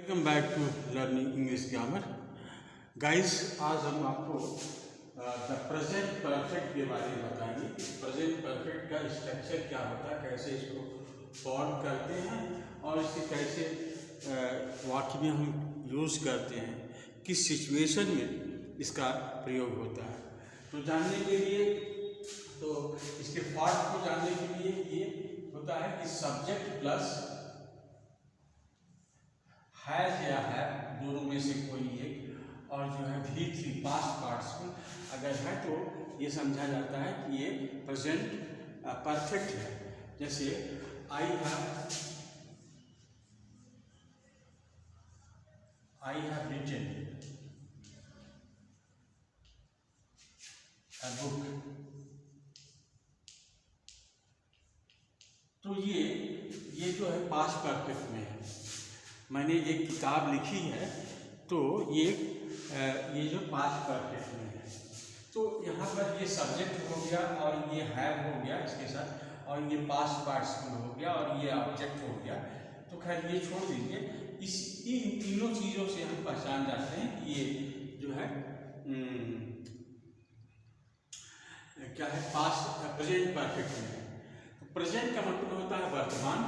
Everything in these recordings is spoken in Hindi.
Welcome back to learning English grammar guys. आज हम आपको द प्रेजेंट परफेक्ट के बारे में बताएंगे। प्रेजेंट परफेक्ट का स्ट्रक्चर क्या होता है, कैसे इसको फॉर्म करते हैं और इसे कैसे वाक्य में हम यूज़ करते हैं, किस सिचुएशन में इसका प्रयोग होता है। तो जानने के लिए, तो इसके पार्ट को जानने के लिए ये होता है कि सब्जेक्ट प्लस हैज या है, दोनों में से कोई एक, और जो है V3 पास्ट पार्ट्स में अगर है तो ये समझा जाता है कि ये प्रेजेंट परफेक्ट है। जैसे I have written a book. तो ये जो है पास्ट परफेक्ट में है। मैंने ये किताब लिखी है, तो ये जो पास्ट परफेक्ट में है। तो यहाँ पर ये सब्जेक्ट हो गया और ये हैव हो गया इसके साथ, और ये पास्ट पार्टिसिपल हो गया और ये ऑब्जेक्ट हो गया। तो खैर ये छोड़ दीजिए। इन तीनों चीज़ों से हम पहचान जाते हैं कि ये जो है क्या है, पास्ट प्रेजेंट परफेक्ट में है। तो प्रेजेंट का मतलब होता है वर्तमान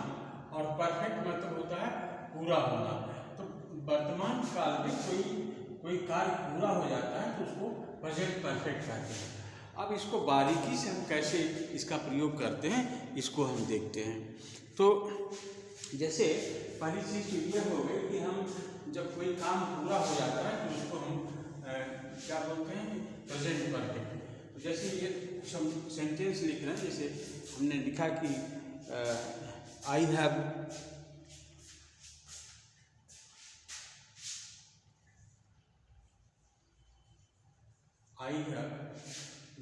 और परफेक्ट मतलब होता है पूरा होना। तो वर्तमान काल में कोई कार्य पूरा हो जाता है तो उसको प्रेजेंट परफेक्ट कहते हैं। अब इसको बारीकी से हम कैसे इसका प्रयोग करते हैं इसको हम देखते हैं। तो जैसे पहली चीज़ तो ये हो गई कि हम जब कोई काम पूरा हो जाता है तो उसको हम क्या बोलते हैं, प्रेजेंट परफेक्ट। तो जैसे ये सेंटेंस लिख रहे हैं, जैसे हमने लिखा कि I have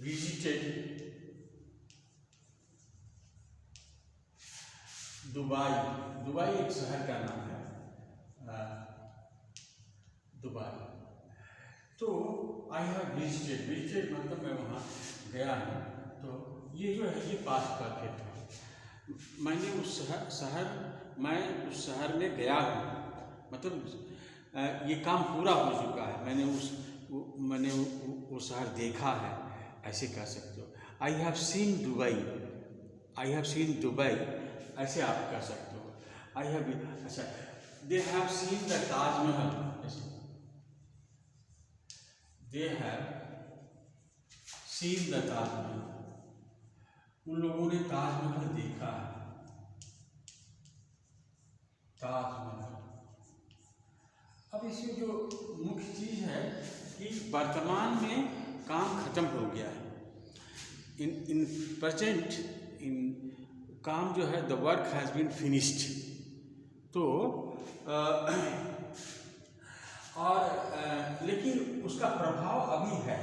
visited Dubai. Dubai एक शहर का नाम है, दुबई। तो आई हैव विजिटेड मतलब मैं वहाँ गया हूँ। तो ये जो है ये पास्ट परफेक्ट है। मैं उस शहर में गया हूँ, मतलब ये काम पूरा हो चुका है। मैंने वो शहर देखा है, ऐसे कह सकते हो। आई हैव सीन दुबई, ऐसे आप कह सकते हो। आई हैव, अच्छा, they have seen the Taj Mahal, they have seen the Taj Mahal, उन लोगों ने ताजमहल देखा है। ताजमहल। अब इसमें जो मुख्य चीज़ है कि वर्तमान में काम खत्म हो गया है। इन प्रेजेंट काम जो है, the work has been finished. तो लेकिन उसका प्रभाव अभी है,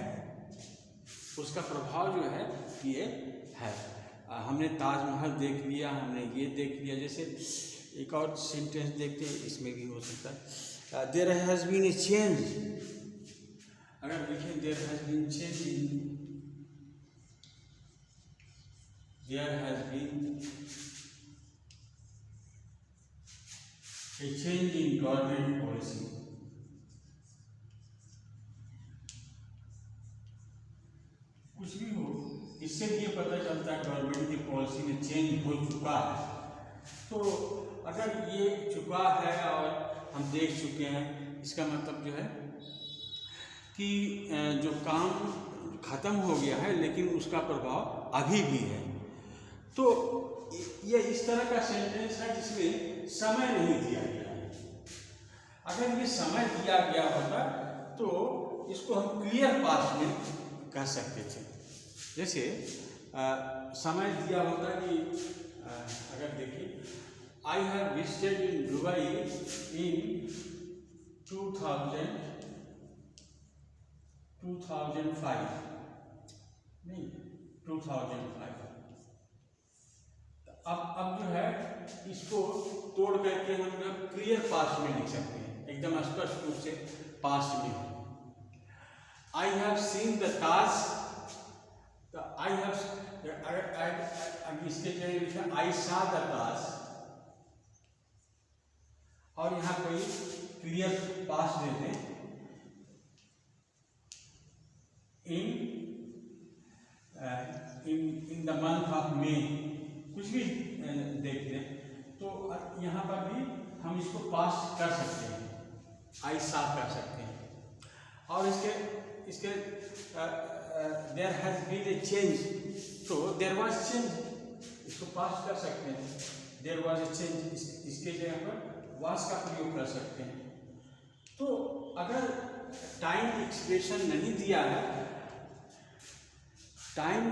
उसका प्रभाव जो है ये है। हमने ताजमहल देख लिया, हमने ये देख लिया। जैसे एक और सेंटेंस देखते हैं, इसमें भी हो सकता है, there has been a change. अगर देखें, there has been change in, there has been a change in government policy. कुछ भी हो, इससे भी ये पता चलता है गवर्नमेंट की पॉलिसी में चेंज हो चुका है। तो अगर ये चुका है और हम देख चुके हैं, इसका मतलब जो है कि जो काम खत्म हो गया है लेकिन उसका प्रभाव अभी भी है। तो ये इस तरह का सेंटेंस है जिसमें समय नहीं दिया गया है। अगर ये समय दिया गया होता तो इसको हम क्लियर पास्ट में कह सकते थे। जैसे समय दिया होता कि अगर देखिए, I have visited in Dubai in 2005, नहीं 2005। अब जो है इसको तोड़ करके हम क्लियर पास्ट में लिख सकते हैं, एकदम स्पष्ट रूप से पास्ट में। I have seen the Taj, I have, इसके जगह लिखा आई सा द ताज, और यहाँ कोई क्लियर पास्ट दे दें, in the month of May, कुछ भी देख दें, तो यहाँ पर भी हम इसको पास्ट कर सकते हैं, आई सा कर सकते हैं। और इसके there has been a change, तो देयर वाज चेंज, इसको पास्ट कर सकते हैं, देयर वाज ए चेंज, इसके जगह पर वाज का प्रयोग कर सकते हैं। तो अगर टाइम एक्सप्रेशन नहीं दिया है, टाइम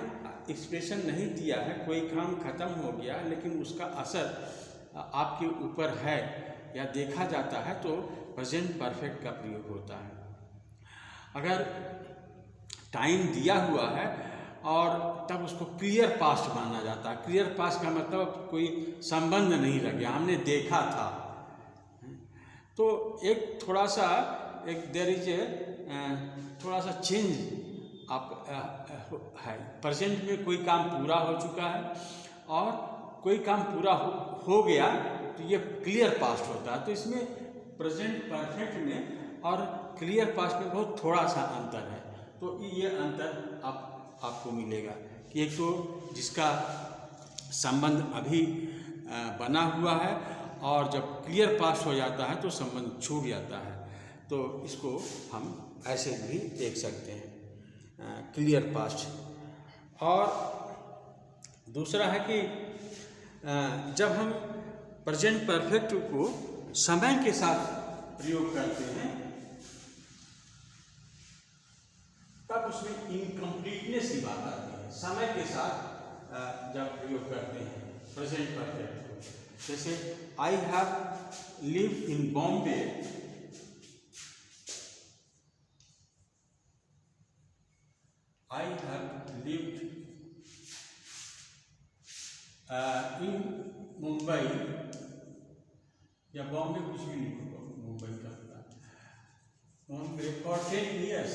एक्सप्रेशन नहीं दिया है, कोई काम खत्म हो गया लेकिन उसका असर आपके ऊपर है या देखा जाता है, तो प्रेजेंट परफेक्ट का प्रयोग होता है। अगर टाइम दिया हुआ है और तब उसको क्लियर पास्ट माना जाता है। क्लियर पास्ट का मतलब कोई संबंध नहीं रह गया, हमने देखा था। तो एक थोड़ा सा देयर इज ए थोड़ा सा चेंज आप है। प्रेजेंट में कोई काम पूरा हो चुका है और कोई काम पूरा हो गया, तो ये क्लियर पास्ट होता है। तो इसमें प्रेजेंट परफेक्ट में और क्लियर पास्ट में बहुत थोड़ा सा अंतर है। तो ये अंतर आपको मिलेगा कि एक तो जिसका संबंध अभी बना हुआ है और जब क्लियर पास्ट हो जाता है तो संबंध छूट जाता है। तो इसको हम ऐसे भी देख सकते हैं, क्लियर पास्ट। और दूसरा है कि जब हम प्रेजेंट परफेक्ट को समय के साथ प्रयोग करते हैं, तब उसमें इनकम्प्लीटनेस की बात आती है। समय के साथ जब प्रयोग करते हैं प्रेजेंट परफेक्ट को, जैसे I have lived in Bombay, I have lived in Mumbai, या बॉम्बे, कुछ भी नहीं होगा, मुंबई का बॉम्बे फॉर 10 years।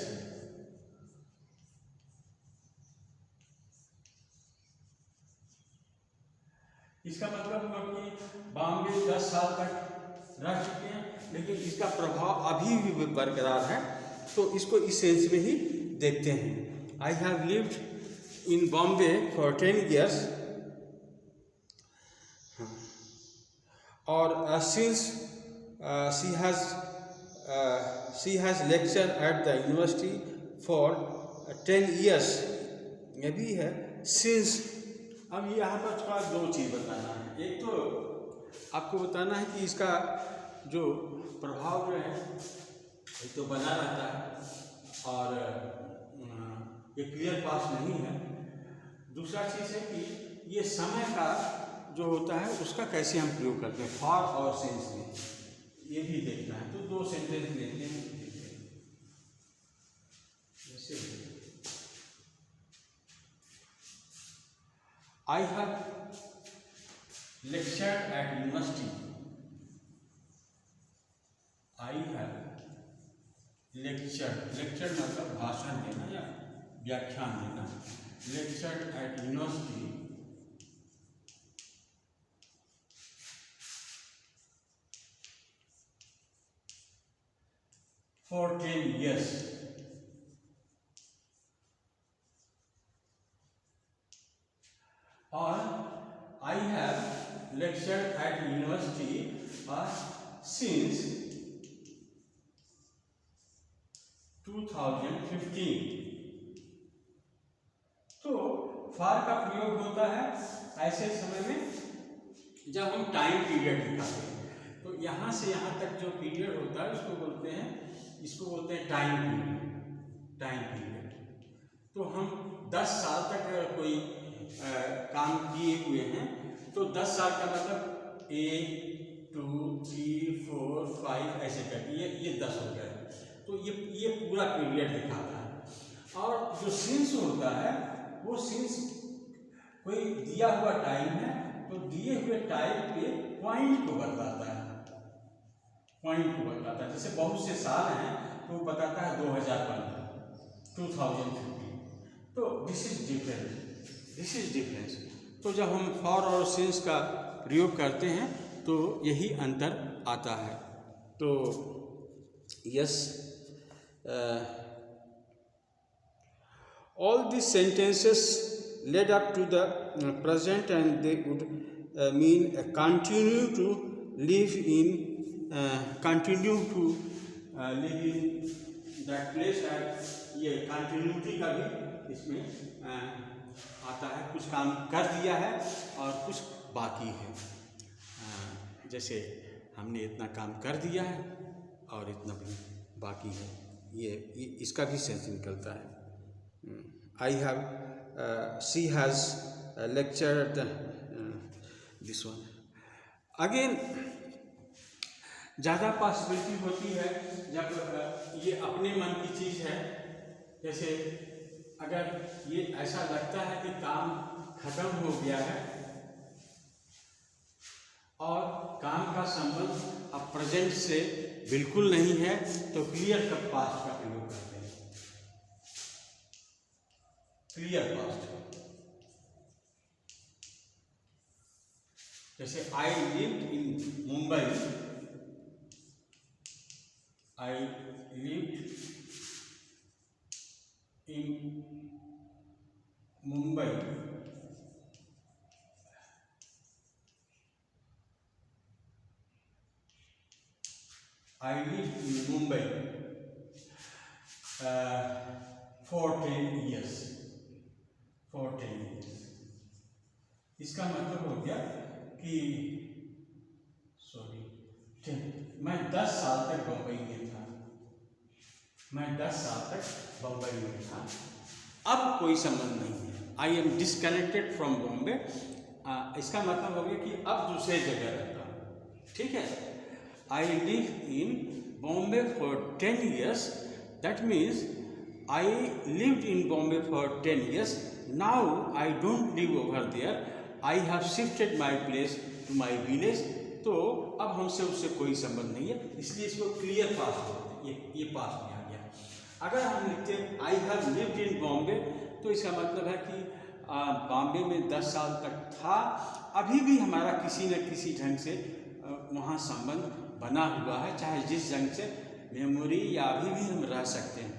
इसका मतलब हुआ कि बॉम्बे 10 साल तक रह चुके हैं, लेकिन इसका प्रभाव अभी भी बरकरार है। तो इसको इस सेंस में ही देखते हैं। I have lived in Bombay for 10 years, or since she has lectured at the university for 10 years। ये भी है since। अब यहाँ पर थोड़ा दो चीज़ बताना है। एक तो आपको बताना है कि इसका जो प्रभाव जो है एक तो बना रहता है और ये क्लियर पास्ट नहीं है। दूसरा चीज़ है कि ये समय का जो होता है उसका can हम प्रयोग करते हैं फॉर और सिंस में, ये भी देखना है। तो दो सेंटेंस लेते हैं, जैसे I have lectured at university, I have lecture मतलब भाषण देना या व्याख्यान देना। Lectured at university for 10 years। और I have lectured at university since 2015। तो फॉर का प्रयोग होता है ऐसे समय में जब हम टाइम पीरियड दिखाते हैं। तो यहाँ से यहाँ तक जो पीरियड होता है इसको बोलते हैं टाइम पीरियड। टाइम पीरियड तो हम 10 साल तक अगर कोई काम किए हुए हैं तो 10 साल का मतलब 1 2 3 4 5 ऐसे करके ये 10 हो गया। तो ये पूरा पीरियड दिखाता है। और जो सिंस होता है वो सिंस कोई दिया हुआ टाइम है तो दिए हुए टाइम के पॉइंट को बताता है, पॉइंट को बताता है। जैसे बहुत से साल हैं तो वो बताता है 2015 2015। तो दिस इज डिफरेंस। तो जब हम फॉर और सिंस का प्रयोग करते हैं तो यही अंतर आता है। तो Yes, all these sentences led up to the present, and they would mean continue to live in that place. ये कंटिन्यूटी का भी इसमें आता है, कुछ काम कर दिया है और कुछ बाकी है। जैसे हमने इतना काम कर दिया है और इतना भी बाकी है, ये इसका भी सेंस निकलता है। she has lectured this one. Again ज़्यादा पॉसिबिलिटी होती है जब ये अपने मन की चीज़ है। जैसे अगर ये ऐसा लगता है कि काम खत्म हो गया है और काम का संबंध अब प्रेजेंट से बिल्कुल नहीं है, तो क्लियर कट पास्ट का प्रयोग करते हैं। क्लियर पास्ट, जैसे I lived in Mumbai, I lived in Mumbai, I lived in Mumbai for 10 years. For 10 years. इसका मतलब हो गया कि मैं 10 साल तक बम्बई में था। मैं 10 साल तक बम्बई में था। अब कोई संबंध नहीं है। I am disconnected from Bombay. इसका मतलब हो गया कि अब दूसरे जगह रहता हूँ। ठीक है। I lived in Bombay for 10 years. That means I lived in Bombay for 10 years. Now I don't live over there. I have shifted my place to my village. तो अब हमसे उससे कोई संबंध नहीं है, इसलिए इसको क्लियर पास्ट बोलते हैं। ये पास्ट में आ गया। अगर हम लिखते हैं I have lived in Bombay, तो इसका मतलब है कि बॉम्बे में 10 साल तक था। अभी भी हमारा किसी न किसी ढंग से वहाँ संबंध बना हुआ है, चाहे जिस ढंग से मेमोरी या अभी भी हम रह सकते हैं,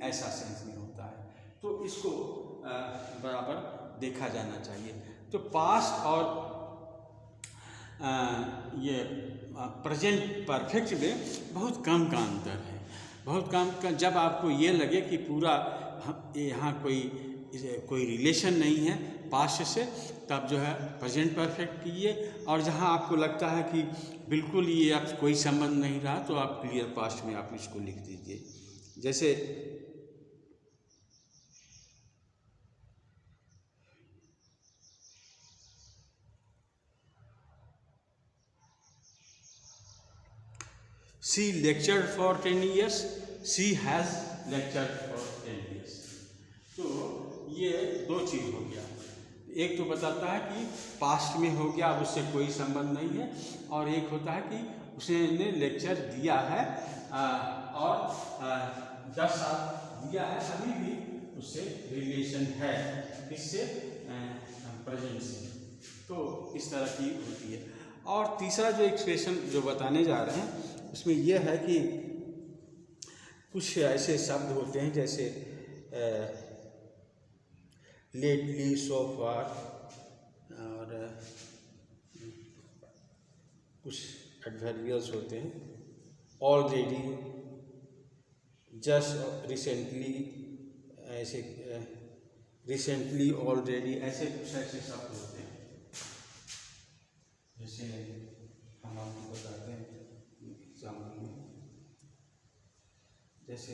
ऐसा सेंस में होता है। तो इसको बराबर देखा जाना चाहिए। तो पास्ट और ये प्रेजेंट परफेक्ट में बहुत कम का अंतर है, बहुत कम का। जब आपको ये लगे कि पूरा यहाँ कोई रिलेशन नहीं है पास्ट से, तब जो है प्रेजेंट परफेक्ट कीजिए। और जहाँ आपको लगता है कि बिल्कुल ये अब कोई संबंध नहीं रहा, तो आप क्लियर पास्ट में आप इसको लिख दीजिए। जैसे she lectured for 10 years, she has lectured for 10 years। तो ये दो चीज़ हो गया। एक तो बताता है कि पास्ट में हो गया, अब उससे कोई संबंध नहीं है, और एक होता है कि उसने लेक्चर दिया है और 10 साल दिया है, अभी भी उससे रिलेशन है, किससे? प्रेजेंट से। तो इस तरह की होती है। और तीसरा जो एक्सप्रेशन जो बताने जा रहे हैं उसमें यह है कि कुछ ऐसे शब्द होते हैं जैसे लेटली, सो फार, और कुछ एडवर्बियल्स होते हैं, ऑलरेडी, जस्ट, रिसेंटली, ऐसे रिसेंटली, ऑलरेडी, ऐसे कुछ ऐसे शब्द होते हैं। जैसे हम आपको बताते हैं एग्जाम्पल में, जैसे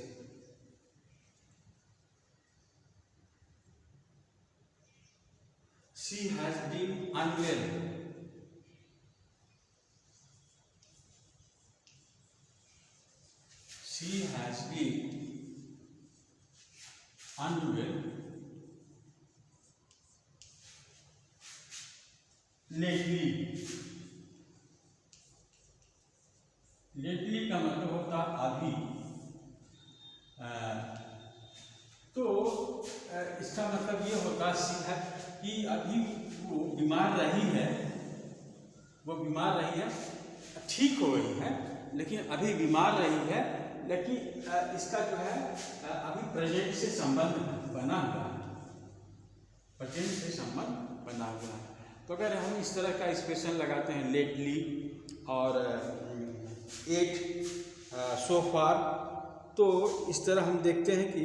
she has been unwell, she has been unwell lately। Lately का मतलब होता अभी। तो इसका मतलब ये होता है कि अभी वो बीमार रही है, ठीक हो गई है, लेकिन अभी बीमार रही है, लेकिन इसका जो है अभी प्रेजेंट से संबंध बना हुआ है, प्रेजेंट से संबंध बना हुआ है। तो अगर हम इस तरह का एक्सप्रेशन लगाते हैं लेटली और एट सो फार, तो इस तरह हम देखते हैं कि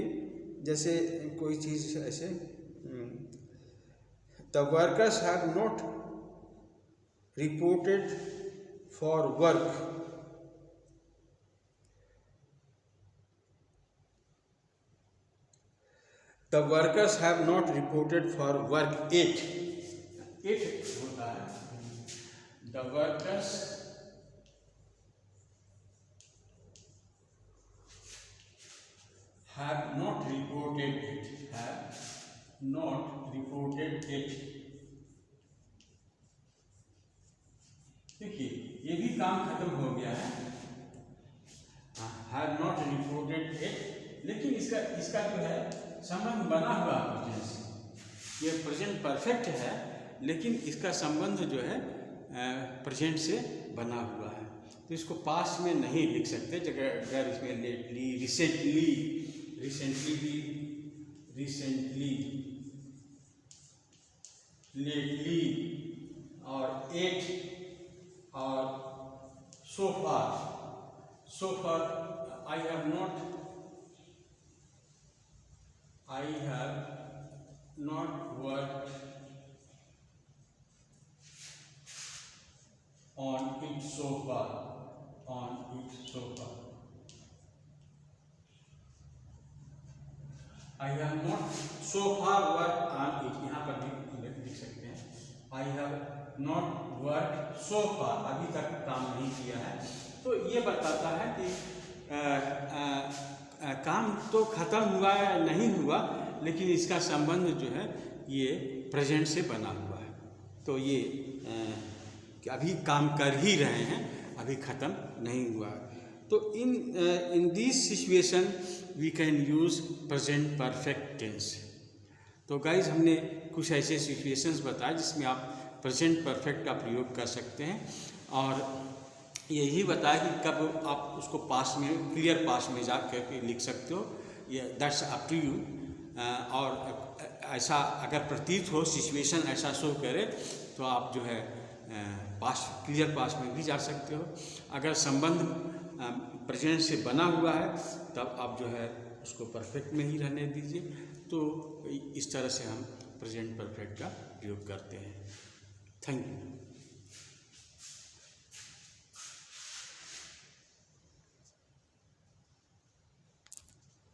जैसे कोई चीज़ ऐसे the workers have not reported for work, the workers have not reported for work at होता है, the workers have not reported it। देखिए ये भी काम खत्म हो गया है, have not reported it, लेकिन इसका जो है संबंध बना हुआ प्रेजेंट से। ये प्रेजेंट परफेक्ट है, लेकिन इसका संबंध जो है प्रेजेंट से बना हुआ है, तो इसको पास्ट में नहीं लिख सकते। अगर इसमें लेटली, रिसेंटली, लेटली और एट और so far I have not worked on it so far। I have not so far worked on it, यहाँ पर भी लिख सकते हैं I have not worked so far, अभी तक काम नहीं किया है। तो ये बताता है कि काम तो खत्म हुआ है नहीं हुआ, लेकिन इसका संबंध जो है ये प्रेजेंट से बना हुआ है। तो ये कि अभी काम कर ही रहे हैं, अभी ख़त्म नहीं हुआ। तो in this situation we can use present perfect tense. तो गाइज हमने कुछ ऐसे सिचुएशंस बताए जिसमें आप प्रेजेंट परफेक्ट का प्रयोग कर सकते हैं, और यही बताया कि कब आप उसको पास्ट में, क्लियर पास्ट में जा करके लिख सकते हो, ये दैट्स अप टू यू। और ऐसा अगर प्रतीत हो, सिचुएशन ऐसा शो करे, तो आप जो है पास्ट, क्लियर पास्ट में भी जा सकते हो। अगर संबंध प्रेजेंट से बना हुआ है, तब आप जो है उसको परफेक्ट में ही रहने दीजिए। तो इस तरह से हम प्रेजेंट परफेक्ट का प्रयोग करते हैं। Thank you.